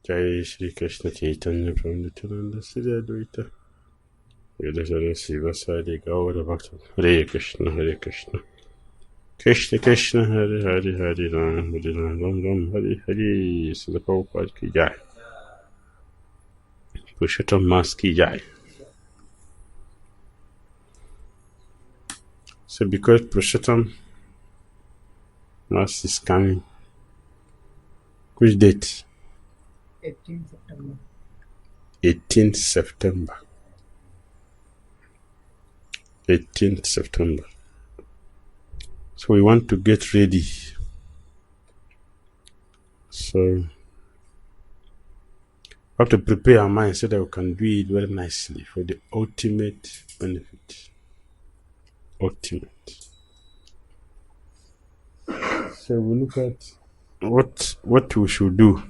Jai Shri Krishna Chaitanya Prabhu Nityananda Sri Advaita Gadadhara Sivasadi Gaura Bhakta Hare Krishna Hare Krishna Krishna Krishna Hare Hare Hare Ram Hare Ram Ram Ram Hare Hare Srila Prabhupada Ki Jai Purushottama Ki Jai. So because Purushottama is coming, which date? 18th September. 18th September. 18th September. So we want to get ready. So we have to prepare our mind so that we can do it very nicely for the ultimate benefit. Ultimate. So we look at what we should do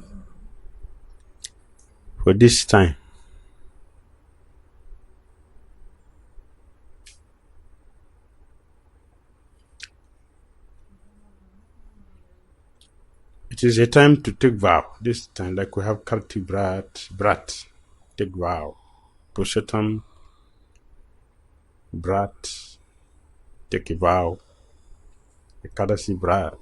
for this time. It is a time to take vow. This time, like we have Karti Brat, take vow. Purushottama, Brat, take a vow. Ekadasi Brat,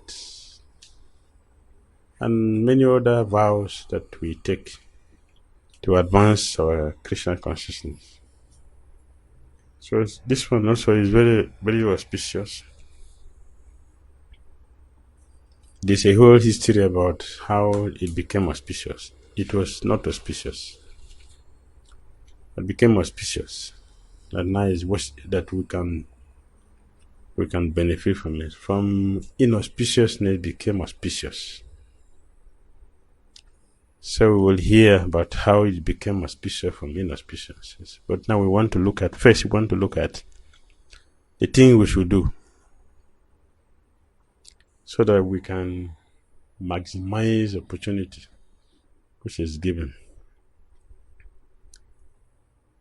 and many other vows that we take to advance our Krishna consciousness. So this one also is very, very auspicious. There's a whole history about how it became auspicious. It was not auspicious. It became auspicious. And now is that we can benefit from it. From inauspiciousness it became auspicious. So we will hear about how it became auspicious from inauspicious. But now we want to look at the thing we should do so that we can maximize opportunity which is given.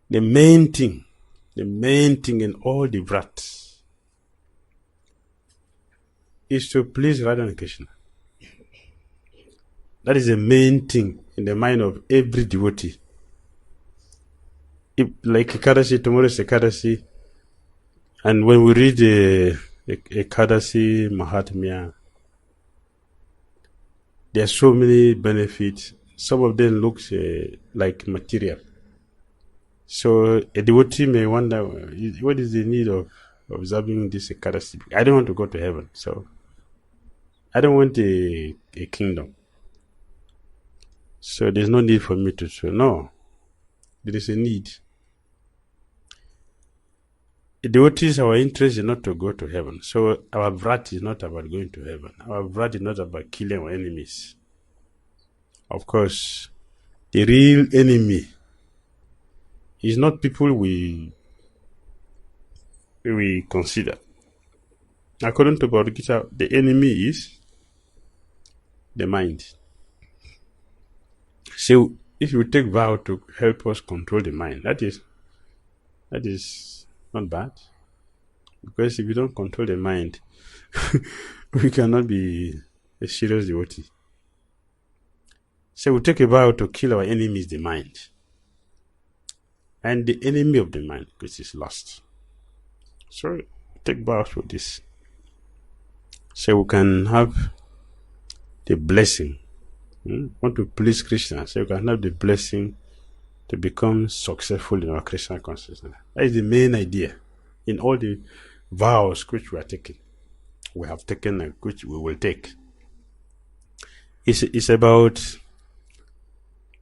The main thing in all the vrats is to please Radha and Krishna. That is the main thing in the mind of every devotee. If, like Ekadasi, tomorrow is Ekadasi, and when we read the Ekadasi Mahatmya, there are so many benefits. Some of them look like material. So a devotee may wonder, what is the need of observing this Ekadasi? I don't want to go to heaven, so I don't want a kingdom. So there's no need for me to say, no, there is a need. The devotees, our interest is not to go to heaven. So our vrat is not about going to heaven. Our vrat is not about killing our enemies. Of course, the real enemy is not people we consider. According to Bhagavad Gita, the enemy is the mind. So if you take vow to help us control the mind, that is not bad. Because if you don't control the mind, we cannot be a serious devotee. So we take a vow to kill our enemy is the mind. And the enemy of the mind, which is lust. So take vows for this. So we can have the blessing. Want to please Krishna, so you can have the blessing to become successful in our Krishna consciousness. That is the main idea in all the vows which we are taking. We have taken and which we will take. It's about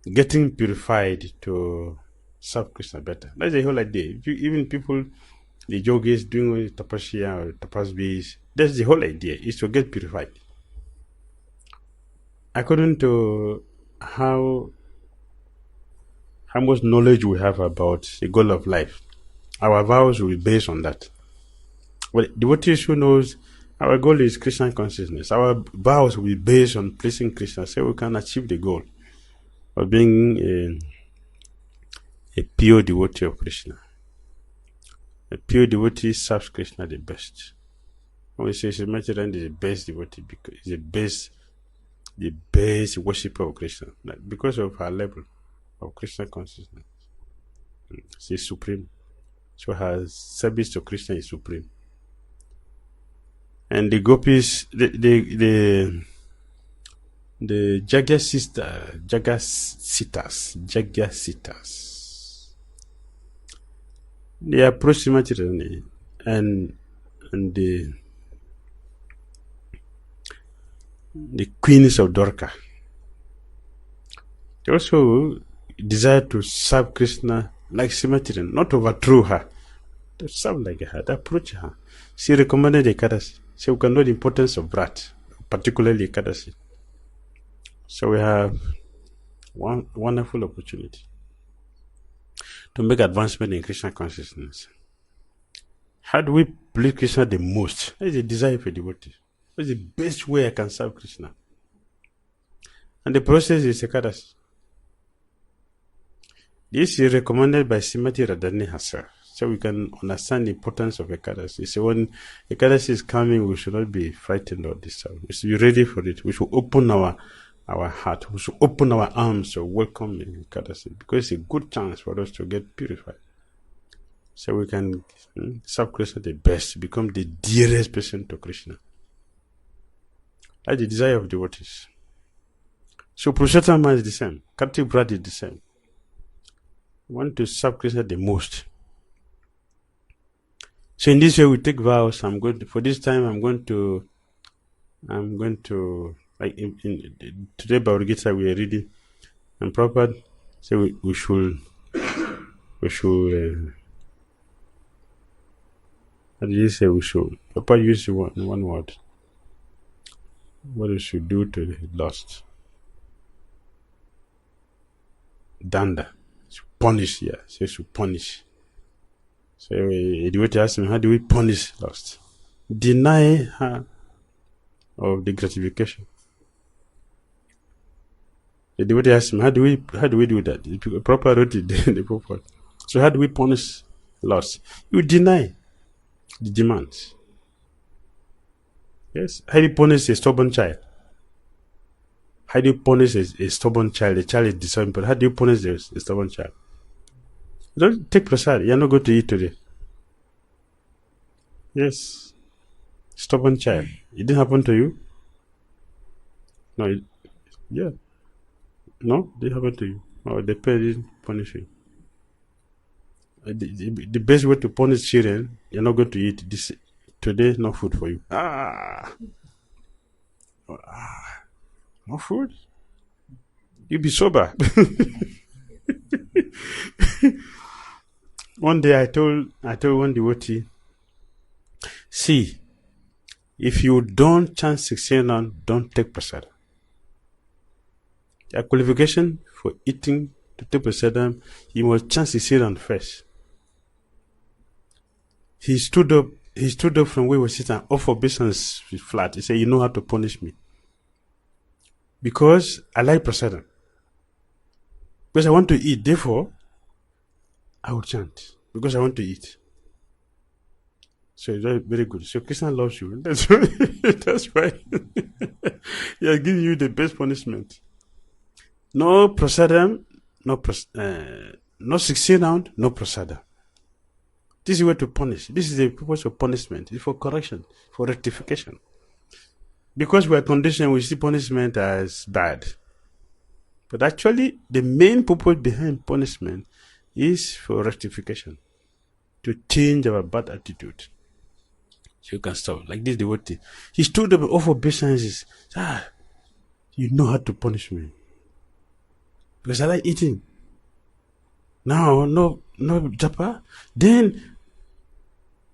getting purified to serve Krishna better. That's the whole idea. Even people, the yogis doing tapasya or tapasvis, that's the whole idea, is to get purified. According to how much knowledge we have about the goal of life, our vows will be based on that. Well, devotees who knows our goal is Krishna consciousness, our vows will be based on pleasing Krishna, so we can achieve the goal of being a pure devotee of Krishna. A pure devotee serves Krishna the best. When we say Srimatiran is the best devotee because he's the best worshipper of Krishna, because of her level of Krishna consciousness. She is supreme. So her service to Krishna is supreme. And the gopis, the Jagyasitas, they approach Srimati and the queens of Dwarka. They also desire to serve Krishna like Srimati, not overthrow her, to serve like her, to approach her. She recommended Ekadasi. So we can know the importance of Vrat, particularly Ekadasi. So we have one wonderful opportunity to make advancement in Krishna consciousness. How do we please Krishna the most? That is a desire for devotee. What is the best way I can serve Krishna? And the process is Ekadasi. This is recommended by Srimati Radharani herself. So we can understand the importance of Ekadasi. So when Ekadasi is coming, we should not be frightened or disturbed. We should be ready for it. We should open our heart. We should open our arms to welcome Ekadasi, because it's a good chance for us to get purified. So we can serve Krishna the best, become the dearest person to Krishna. That's the desire of devotees. So Purushottama is the same. Kartik Brat is the same. We want to serve Krishna the most. So in this way we take vows. For this time I'm going to like in today Bhagavad Gita we are reading, and Prabhupada say we should how did he say we should? Prabhupada used one word. What we should do to the lost. Danda. Punish, yeah. So we should punish. So the devotee asked me, how do we punish lost? Deny her of the gratification. The devotee asked me, how do we do that? The proper wrote it in the purport. So how do we punish lost? You deny the demands. Yes. How do you punish a stubborn child? How do you punish a stubborn child? A child is disobedient. How do you punish a stubborn child? You don't take prasad. You're not going to eat today. Yes. Stubborn child. It didn't happen to you? No. Yeah. No, it didn't happen to you. Or the parent didn't punish you. The best way to punish children, you're not going to eat this today. No food for you. No food. You'll be sober. One day I told one devotee, see, if you don't chant 16 rounds, don't take prasad. A qualification for eating to take prasadam, you must chant 16 rounds first. He stood up from where he was sitting, off for business flat. He said, you know how to punish me. Because I like prasadam. Because I want to eat, therefore, I will chant. Because I want to eat. So it's very, very good. So Krishna loves you. That's why, that's why he has given you the best punishment. No prasadam, no 16 round, no prasadam. This is where to punish. This is the purpose of punishment. It's for correction, for rectification. Because we are conditioned, we see punishment as bad. But actually, the main purpose behind punishment is for rectification, to change our bad attitude. So you can stop. Like this devotee. He stood up and offered obeisances. You know how to punish me. Because I like eating. Now, no japa. Then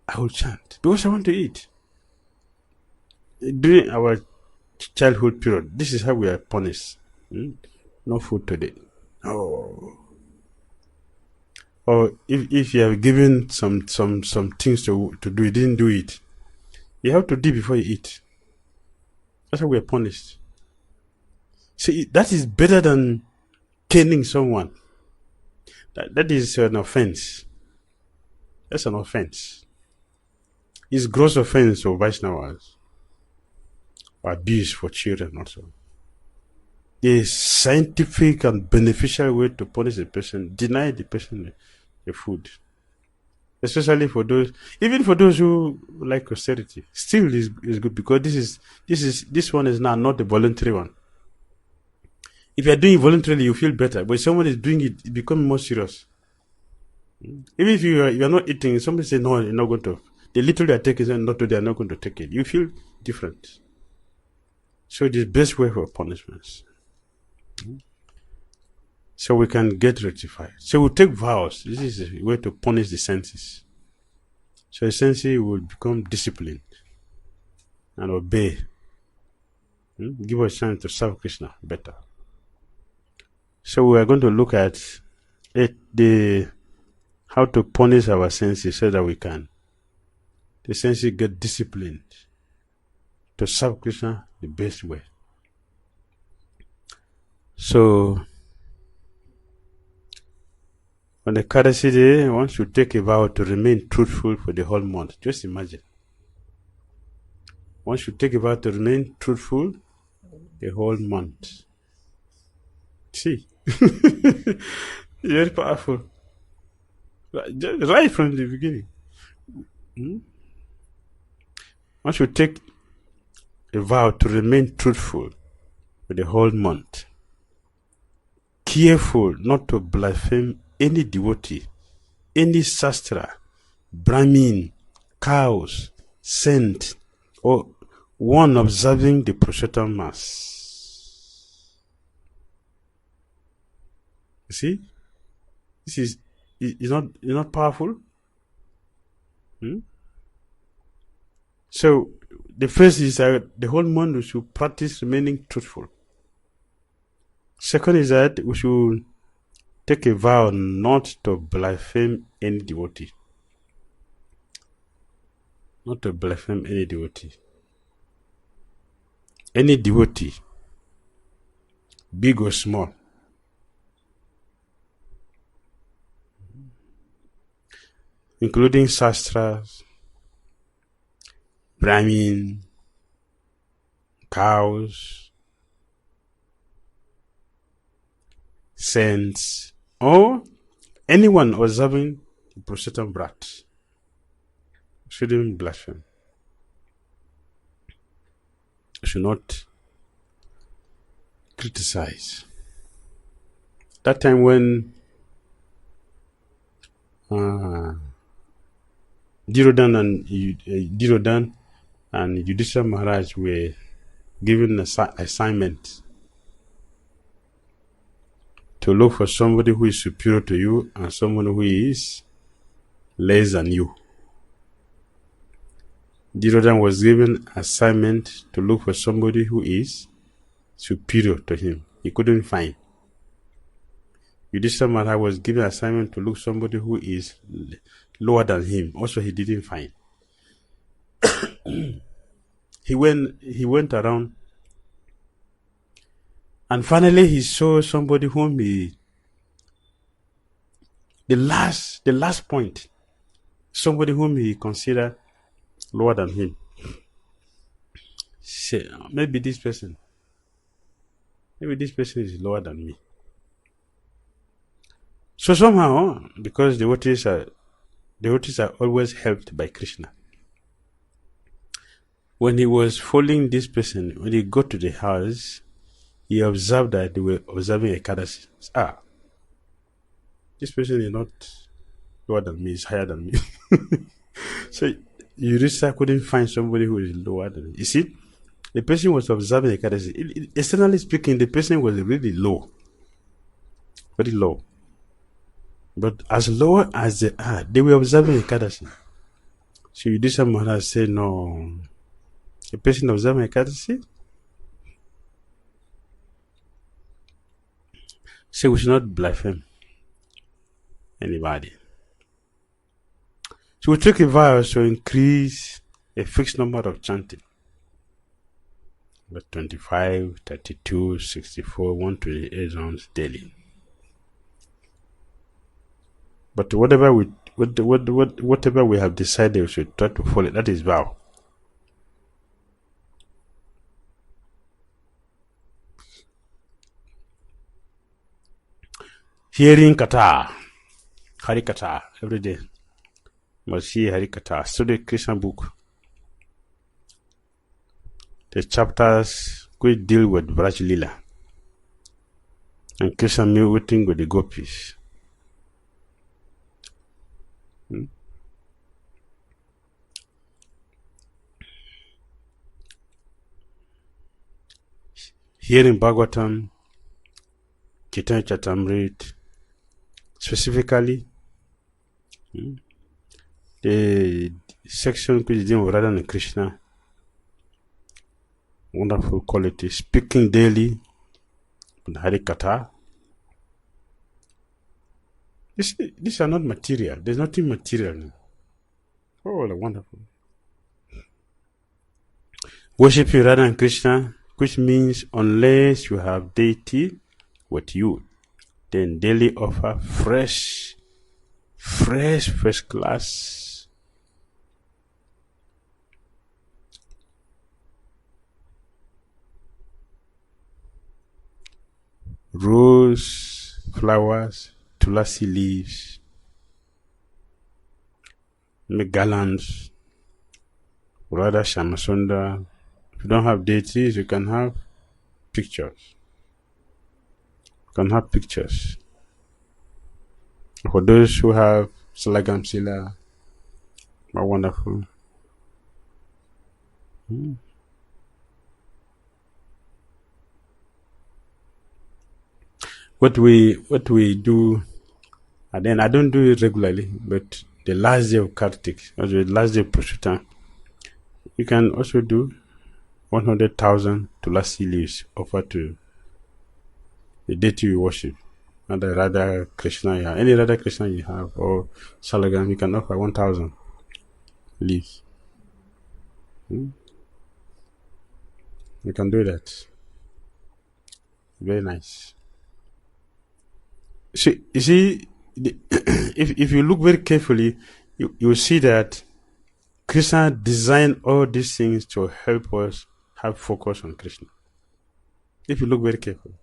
I will chant. Because I want to eat. During our childhood period, this is how we are punished. No food today. Oh. Or if you have given some things to do, you didn't do it. You have to do before you eat. That's how we are punished. See, that is better than caning someone. That is an offense. That's an offense. It's gross offense of Vaishnavas. Abuse for children also. The scientific and beneficial way to punish a person, deny the person the food. Especially for those, even for those who like austerity, still is good, because this one is now not a voluntary one. If you are doing it voluntarily, you feel better. But if someone is doing it, it becomes more serious. Even if you are not eating, somebody say no, you're not going to. The little they are taking, they are not going to take it. You feel different. So it is the best way for punishments. So we can get rectified. So we take vows. This is a way to punish the senses. So the senses will become disciplined and obey. Give us a chance to serve Krishna better. So we are going to look at how to punish our senses so that the senses get disciplined to serve Krishna the best way. So on the Ekadasi day, once you take a vow to remain truthful for the whole month, just imagine. Once you take a vow to remain truthful the whole month. See? Very powerful. Right from the beginning. Once you take a vow to remain truthful for the whole month, careful not to blaspheme any devotee, any sastra, Brahmin, cows, saint, or one observing the Purushottama Mass. You see? This is not powerful. So the first is that the whole month we should practice remaining truthful. Second is that we should take a vow not to blaspheme any devotee. Not to blaspheme any devotee. Any devotee, big or small. Including sastras, Brahmin, cows, saints, or anyone observing the Purushottama Brat shouldn't blaspheme. Should not criticize. That time when Dhira and Yudhishthira Maharaj were given an assignment to look for somebody who is superior to you and someone who is less than you. Dhira was given assignment to look for somebody who is superior to him. He couldn't find. Yudhishthira Maharaj was given assignment to look for somebody who is lower than him. Also, he didn't find. He went around, and finally he saw somebody whom the last point, somebody whom he considered lower than him. Say, maybe this person is lower than me. So somehow, because devotees are always helped by Krishna, when he was following this person, when he got to the house, he observed that they were observing Ekadasi. This person is not lower than me, is higher than me. So Yudhishthira couldn't find somebody who is lower than me. You see, the person was observing Ekadasi. Externally speaking, the person was really low. Very low. But as lower as they are, they were observing Ekadasi. So Yudhishthira Maharaj said, no, a person observing Ekadasi, so we should not blaspheme anybody. So we took a vow to increase a fixed number of chanting. But 25, 32, 64, 128 rounds daily. But whatever we Whatever we have decided, we should try to follow. That is vow. Hearing Kata, Hari Kata every day. Must hear Hari Kata. Study Krishna book. The chapters which deal with Vraj Lila and Krishna meeting with the gopis. Hearing Bhagavatam, Kirtan Chatamrit, specifically the section which is dealing with Radha and Krishna. Wonderful quality. Speaking daily with Hari Katha. These are not material. There's nothing material. Oh, wonderful. Worshipping Radha and Krishna, which means unless you have deity with you, then daily offer fresh first class rose flowers, tulasi leaves, make garlands, Radha Shamasunda. If you don't have deities, you can have pictures. For those who have Salagam Sila, are wonderful. What we do, and then I don't do it regularly, but the last day of Kartik, or the last day of Purushottama, you can also do 100,000 tulasi leaves offered to the deity you worship. And the Radha Krishna you have, any Radha Krishna you have, or Salagam, you can offer 1,000 leaves. You can do that. Very nice. See, you see, if you look very carefully, you see that Krishna designed all these things to help us have focus on Krishna. If you look very carefully.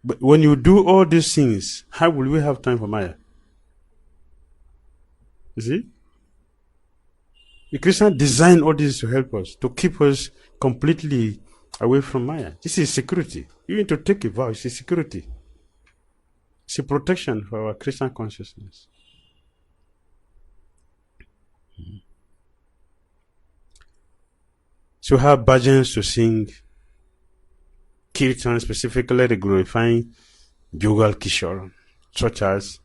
But when you do all these things, how will we have time for Maya? You see? Krishna designed all this to help us, to keep us completely away from Maya. This is security. You need to take a vow. It's a security. It's a protection for our Krishna consciousness. So have bhajans to sing, kirtan specifically glorifying Jugal Kishore, such as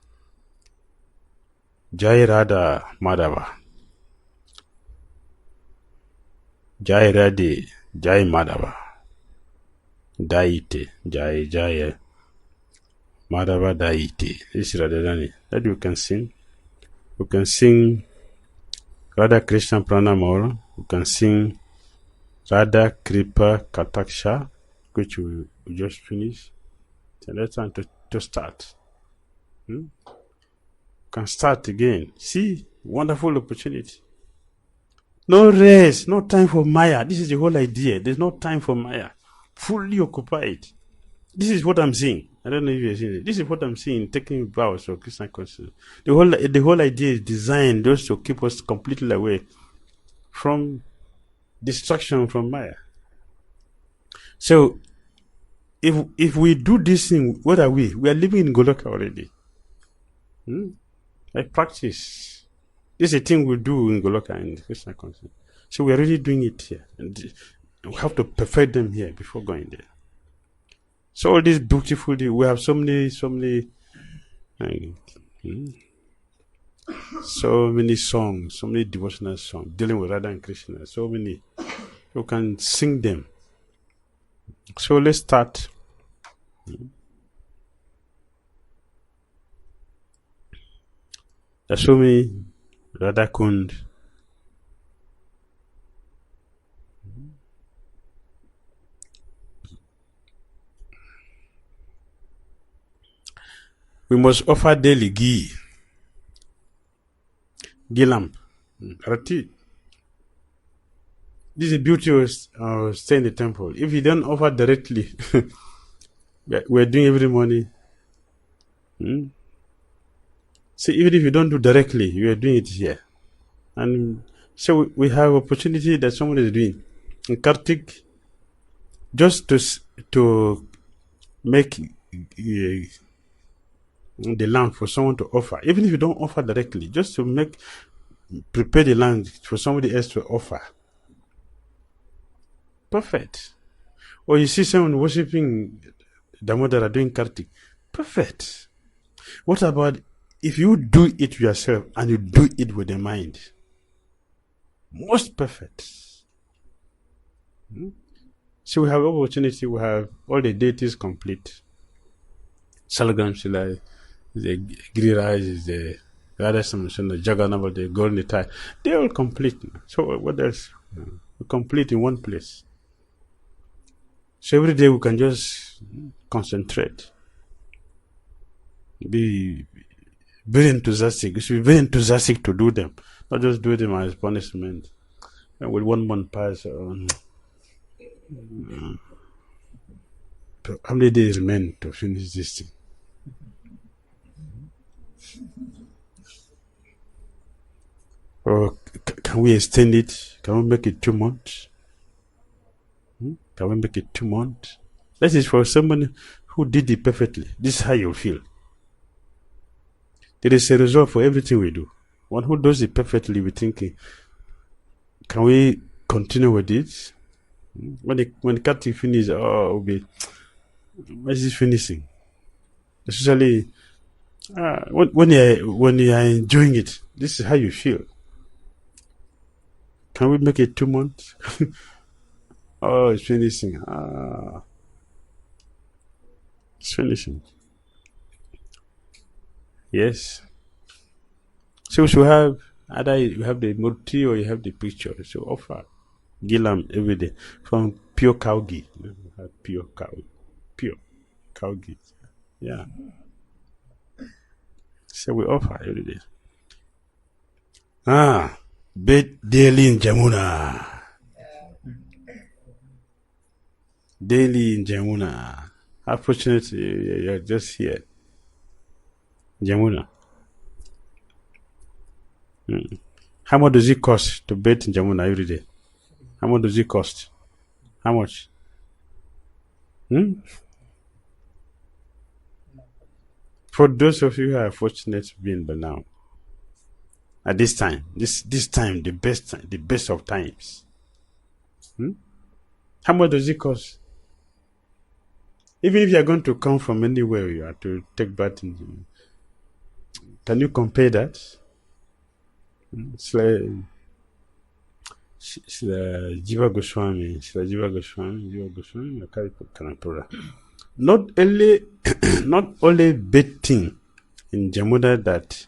Jai Radha Madhava, Jai Radhe, Jai Madhava, Daite, Jai Jaya Madhava Daite. This is Radharani. That you can sing. You can sing Radha Krishna Pranamora. You can sing Radha Kripa Kataksha, which we just finished. So let's time to start. You can start again. See, wonderful opportunity. No rest, no time for Maya. This is the whole idea. There's no time for Maya. Fully occupied. This is what I'm seeing. I don't know if you're seeing it. This is what I'm seeing, taking vows of Krishna consciousness. The whole idea is designed just to keep us completely away from distraction from Maya. So, if we do this thing, what are we? We are living in Goloka already. Like practice. This is a thing we do in Goloka in Krishna consciousness. So we are really doing it here. And we have to perfect them here before going there. So all these beautiful, we have so many songs, so many devotional songs dealing with Radha and Krishna. So many. You can sing them. So let's start. Dasumi Radha Kund. We must offer daily ghee. ghee lamp. Rati. This is the beauty of staying in the temple. If you don't offer directly, we're doing every morning. See, even if you don't do directly, you are doing it here. And so we have opportunity that someone is doing. In Kartik, just to make the land for someone to offer. Even if you don't offer directly, just to prepare the land for somebody else to offer. Perfect. Or you see someone worshipping Damodara doing Kartik. Perfect. What about if you do it yourself and you do it with the mind? Most perfect. So we have opportunity, we have all the deities complete. Salagram Shila, the Glories, the Radhasamson, the Jagannath, the Golden Tie, they're all complete. So what else? We're complete in one place. So every day we can just concentrate. Be very enthusiastic. We should be very enthusiastic to do them. Not just do them as punishment. And with 1 month pass, how many days remain to finish this thing? Or can we extend it? Can we make it 2 months? Can we make it 2 months? That is for someone who did it perfectly. This is how you feel. There is a result for everything we do. One who does it perfectly, we're thinking, can we continue with it? When the cutting finishes, when is it finishing? Especially when you are enjoying it, this is how you feel. Can we make it 2 months? Oh, it's finishing. It's finishing. Yes. So you have either you have the murti or you have the picture. So offer gilam every day from pure cow ghee. Pure cow ghee. Yeah. So we offer every day. Bed daily in Jamuna. Daily in Jamuna. How fortunate you're just here. Jamuna. How much does it cost to bathe in Jamuna every day? How much does it cost? How much? For those of you who are fortunate being by now, at this time, this time, the best of times. How much does it cost? Even if you are going to come from anywhere, you have to take bath in. Can you compare that? It's like 𝐁𝐡𝐚𝐤𝐬 Swami, not only bathing in Jamuna that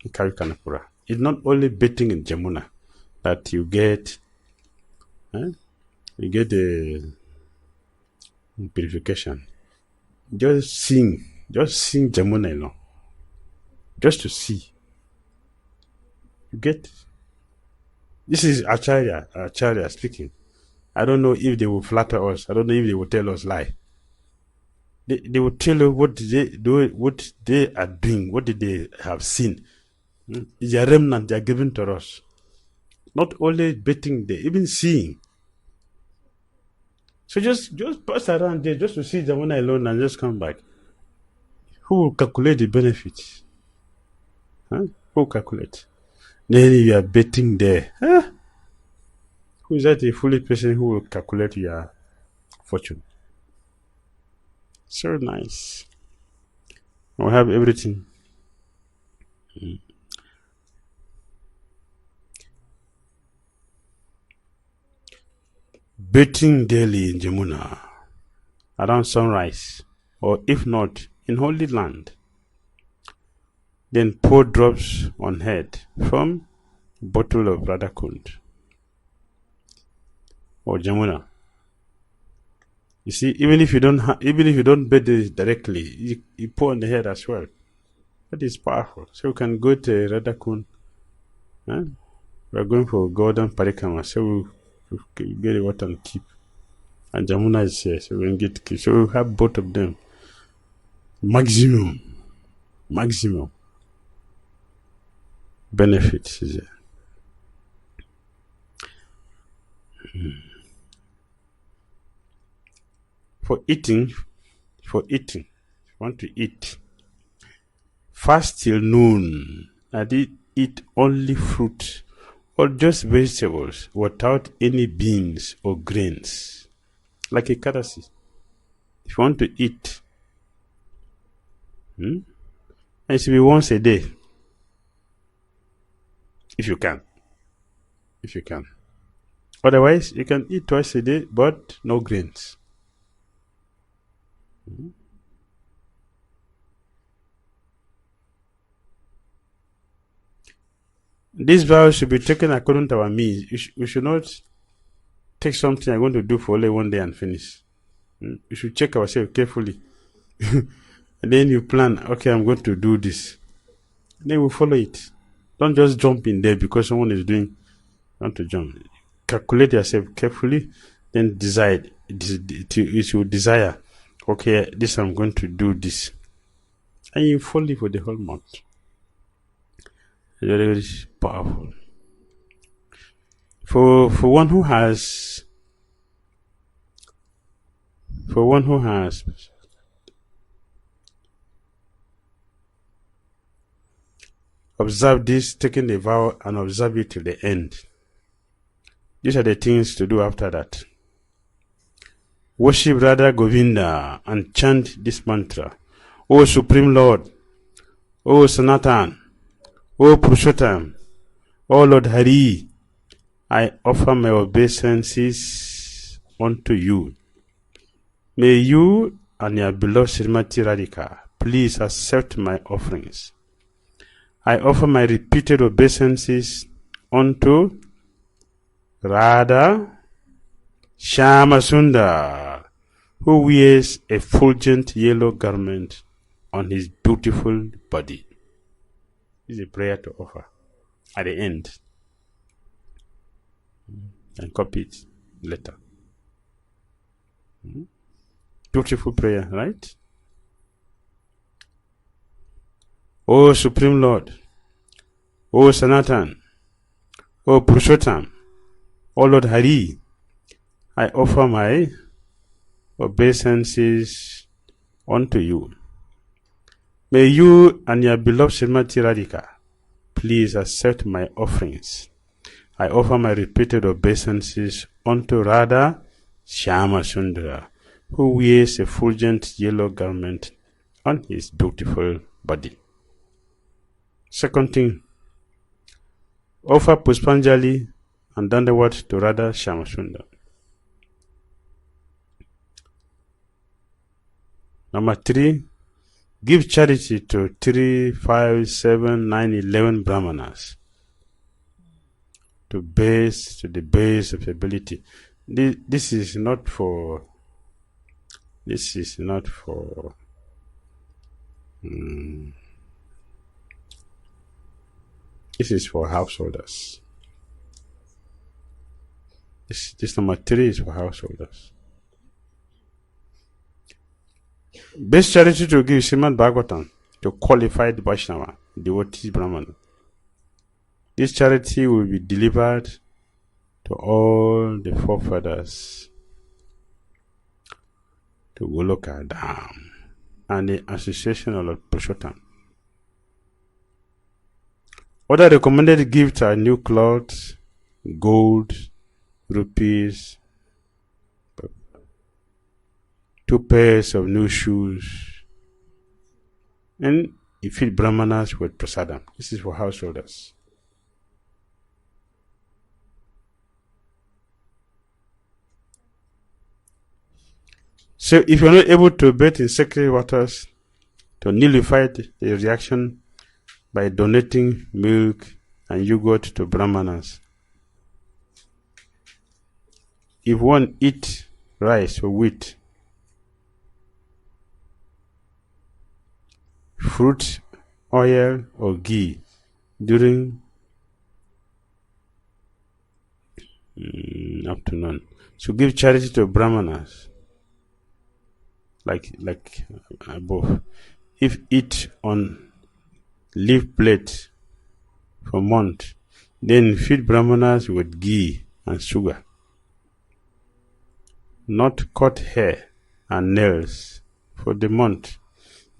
in Karikanapura. It's not only bathing in Jamuna that you get the purification. Just sing Jamuna alone. Just to see. You get? This is Acharya speaking. I don't know if they will flatter us. I don't know if they will tell us lie. They will tell you what they do, what they are doing, what did they have seen. It's a remnant they are given to us. Not only betting, they even seeing. So just pass around there just to see Jamuna alone and just come back. Who will calculate the benefits? Who will calculate? Then you are betting there. Who is that a foolish person who will calculate your fortune? So nice. We have everything. Bathing daily in Jamuna around sunrise, or if not, in Holy Land. Then pour drops on head from bottle of Radhakund or Jamuna. You see, even if you don't bathe it directly, you pour on the head as well. That is powerful. So you can go to Radhakund Huh? We are going for golden parikama, so we'll get the water and keep. And Jamuna is here, so we can get keep. So we'll have both of them. Maximum benefits is there. For eating, if you want to eat, fast till noon. And eat only fruit or just vegetables without any beans or grains, like a courtesy. If you want to eat, it should be once a day, if you can. Otherwise, you can eat twice a day, but no grains. This vow should be taken according to our means. We should not take something I'm going to do for only one day and finish. We should check ourselves carefully. And then you plan, okay, I'm going to do this. Then we follow it. Don't just jump in there because someone is doing. You want to jump. Calculate yourself carefully, then decide. You should desire, okay, this I'm going to do this. And you follow it for the whole month. Very, very powerful. For one who has observed this, taken the vow and observe it till the end. These are the things to do after that. Worship Radha Govinda and chant this mantra. O Supreme Lord, O Sanatan, O Purushottama, O Lord Hari, I offer my obeisances unto you. May you and your beloved Srimati Radhika please accept my offerings. I offer my repeated obeisances unto Radha Shyamasundar, who wears a fulgent yellow garment on his beautiful body. This is a prayer to offer at the end. And copy it later. Beautiful prayer, right? O Supreme Lord, O Sanatan, O Purushottama, O Lord Hari, I offer my obeisances unto you. May you and your beloved Srimati Radhika please accept my offerings. I offer my repeated obeisances unto Radha Shyamasundara, who wears a fulgent yellow garment on his beautiful body. Second thing, offer Puspanjali and Dandawat to Radha Shyamasundara. Number 3, give charity to 3, 5, 7, 9, 11 brahmanas to the base of ability. This is not for this is for householders. This number 3 is for householders. Best charity to give Srimad Bhagavatam to qualified Vaishnava, devotee Brahmana. This charity will be delivered to all the forefathers, to Goloka Dham and the Association of Lord Purushottama. Other recommended gifts are new clothes, gold, rupees, 2 pairs of new shoes, and you feed brahmanas with prasadam. This is for householders. So if you're not able to bathe in sacred waters, to nullify the reaction by donating milk and yogurt to brahmanas. If one eats rice or wheat, fruit, oil or ghee during afternoon. So give charity to Brahmanas, like above. If eat on leaf plate for month, then feed Brahmanas with ghee and sugar. Not cut hair and nails for the month.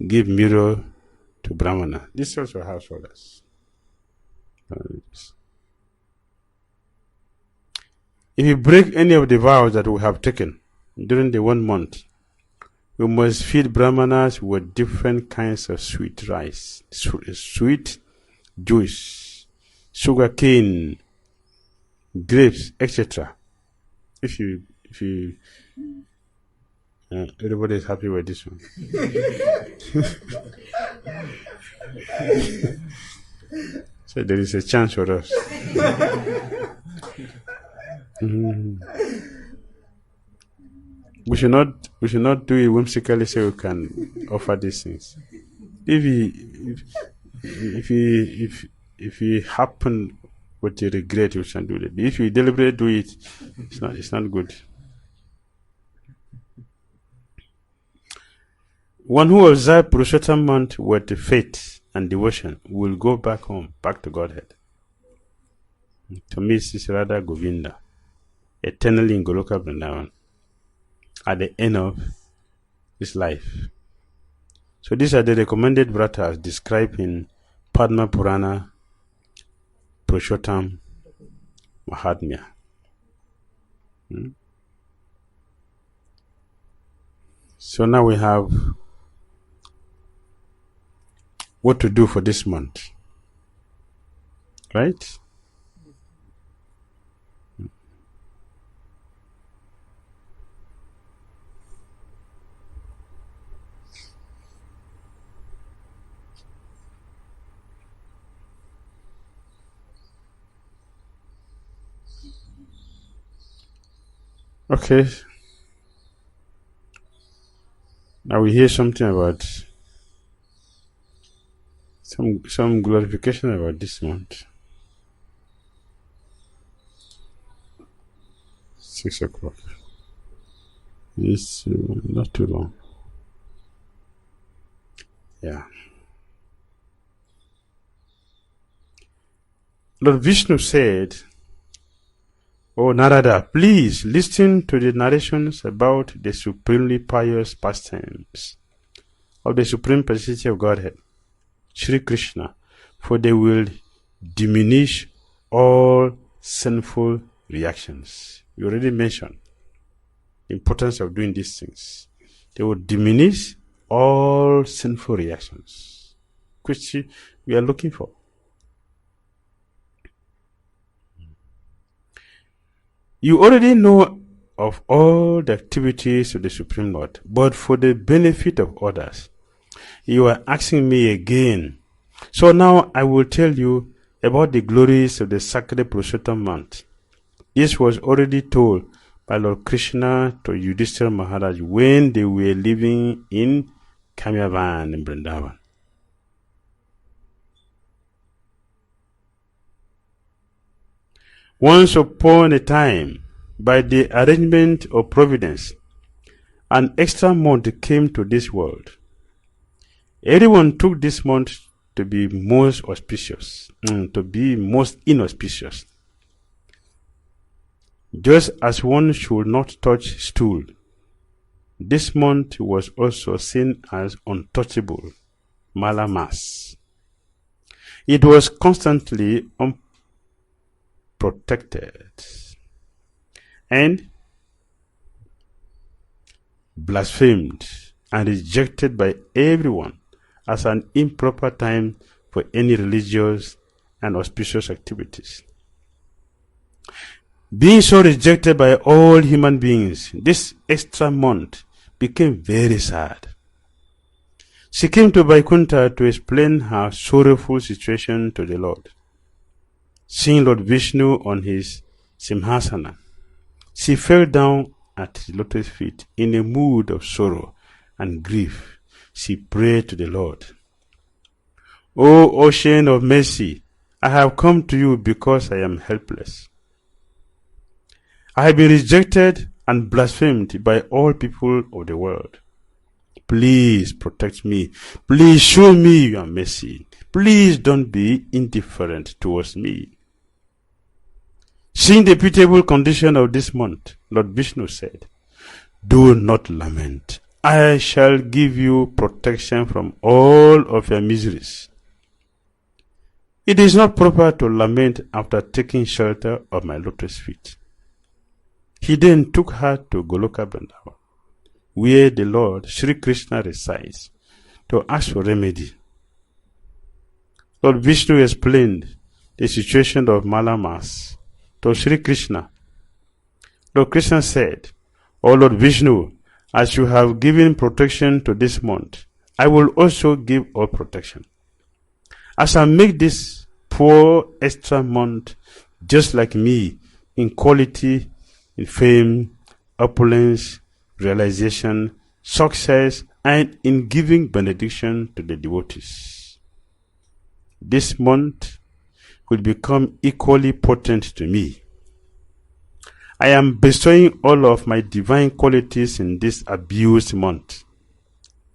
Give mirror to Brahmana. This also householders. If you break any of the vows that we have taken during the 1 month, we must feed Brahmanas with different kinds of sweet rice, sweet juice, sugar cane, grapes, etc. If you everybody is happy with this one. So there is a chance for us. We should not do it whimsically so we can offer these things. If we happen with a regret, we shall do it. If we deliberately do it, it's not good. One who observes Purushottama month with faith and devotion will go back home, back to Godhead, to meet Sri Radha Govinda, eternally in Goloka Vrindavan, at the end of his life. So these are the recommended vratas described in Padma Purana, Purushottam Mahatmya. So now we have what to do for this month, right? Okay. Now we hear something about some glorification about this month. 6 o'clock. It's not too long. Yeah. Lord Vishnu said, "O Narada, please listen to the narrations about the supremely pious pastimes of the Supreme Personality of Godhead, Sri Krishna, for they will diminish all sinful reactions." We already mentioned the importance of doing these things. They will diminish all sinful reactions, which we are looking for. You already know of all the activities of the Supreme Lord, but for the benefit of others, you are asking me again. So now I will tell you about the glories of the sacred Purushottama month. This was already told by Lord Krishna to Yudhishthira Maharaj when they were living in Kamyavan in Vrindavan. Once upon a time, by the arrangement of providence, an extra month came to this world. Everyone took this month to be most auspicious, to be most inauspicious. Just as one should not touch stool, this month was also seen as untouchable, malamas. It was constantly unprotected and blasphemed and rejected by everyone as an improper time for any religious and auspicious activities. Being so rejected by all human beings, this extra month became very sad. She came to Vaikuntha to explain her sorrowful situation to the Lord. Seeing Lord Vishnu on his Simhasana, she fell down at his lotus feet in a mood of sorrow and grief. She prayed to the Lord, "O ocean of mercy, I have come to you because I am helpless. I have been rejected and blasphemed by all people of the world. Please protect me. Please show me your mercy. Please don't be indifferent towards me. Seeing the pitiable condition of this month, Lord Vishnu said, do not lament. I shall give you protection from all of your miseries. It is not proper to lament after taking shelter of my lotus feet. He then took her to Goloka Vrindavan, where the Lord Sri Krishna resides, to ask for remedy. Lord Vishnu explained the situation of Malamas to Sri Krishna. Lord Krishna said, O Lord Vishnu, as you have given protection to this month, I will also give all protection. As I make this poor extra month just like me in quality, in fame, opulence, realization, success, and in giving benediction to the devotees. This month will become equally potent to me. I am bestowing all of my divine qualities in this abused month.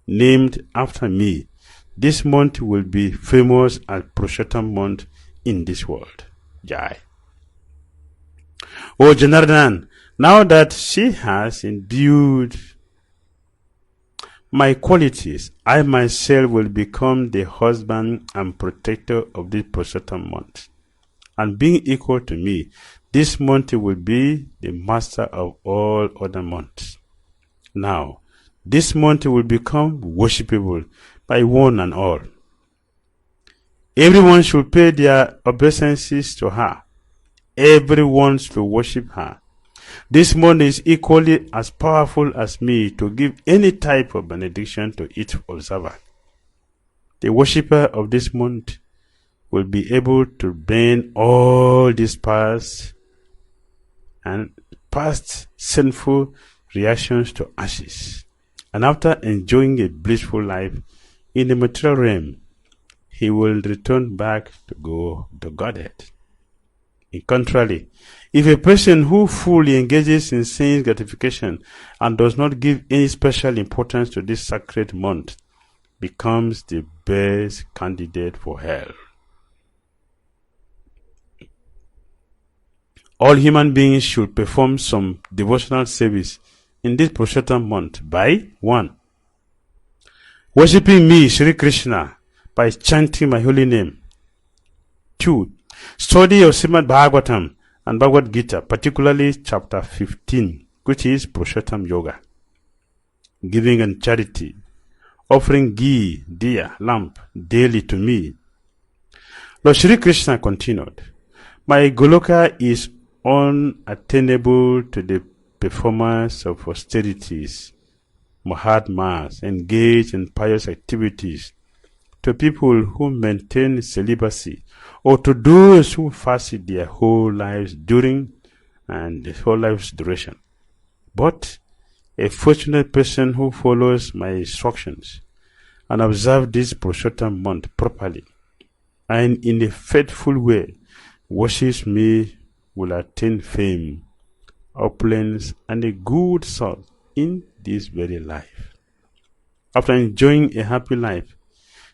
Named after me, this month will be famous as Purushottama month in this world. Jai. O Janardhan, now that she has imbued my qualities, I myself will become the husband and protector of this Purushottama month. And being equal to me, this month will be the master of all other months. Now, this month will become worshipable by one and all. Everyone should pay their obeisances to her. Everyone should worship her. This month is equally as powerful as me to give any type of benediction to each observer. The worshipper of this month will be able to burn all these past sinful reactions to ashes. And after enjoying a blissful life in the material realm, he will return back to go to Godhead. In contrary, if a person who fully engages in sense gratification and does not give any special importance to this sacred month, becomes the best candidate for hell. All human beings should perform some devotional service in this Purushottama month by 1. Worshipping me, Sri Krishna, by chanting my holy name. 2. Study of Srimad Bhagavatam and Bhagavad Gita, particularly chapter 15, which is Purushottama Yoga. Giving and charity, offering ghee, diya, lamp daily to me. Lord Sri Krishna continued, my Goloka is unattainable to the performance of austerities, Mahatmas engage in pious activities, to people who maintain celibacy, or to those who fast their whole lives during and the whole life's duration. But a fortunate person who follows my instructions and observes this Purushottama month properly and in a faithful way worships me will attain fame, opulence, and a good soul in this very life. After enjoying a happy life,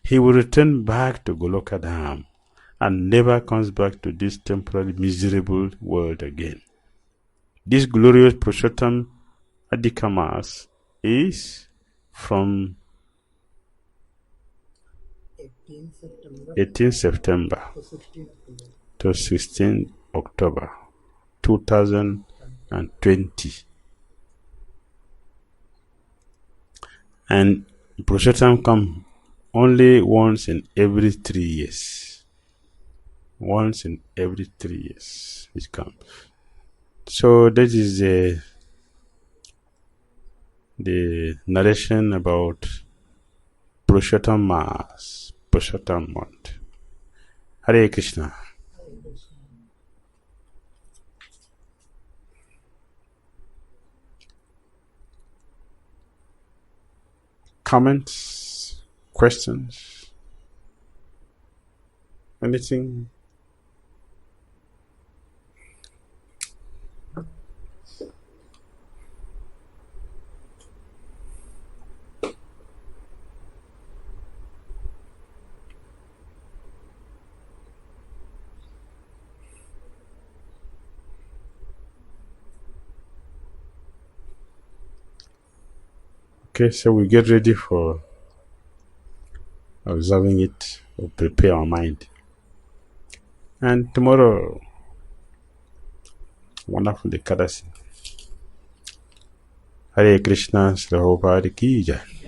he will return back to Goloka Dham and never comes back to this temporary miserable world again. This glorious Purushottama Adhikamas is from 18 September to 16 October 2020. And Purushottama come only once in every 3 years. Once in every 3 years it comes. So this is the narration about Purushottama Mass, Purushottama month. Hare Krishna. Comments, questions, anything? Okay, so we get ready for observing it, or prepare our mind. And tomorrow, wonderful Ekadasi. Hare Krishna, Sri Prabhupada ki jai.